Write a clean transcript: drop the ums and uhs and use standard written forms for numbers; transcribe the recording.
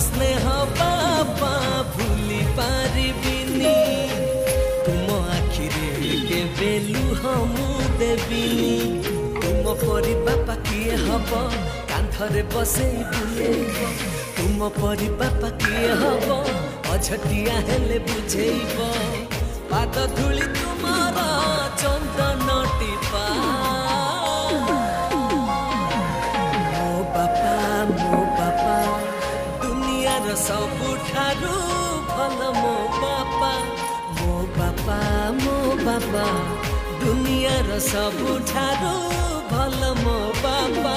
स्नेह बापा भूली पारिबिनी तुम आखिरे के बेलु हमु देबिनी तुम परी बापा किए हब कांधरे बसे बुलेब तुम परी बापा किए हब अझटिया हेले बुझेब पाद धूली तुमार चंदन टीपा मो बापा दुनियार सबुठारु भल मो बापा दुनियार सबुठारु भल मो बापा।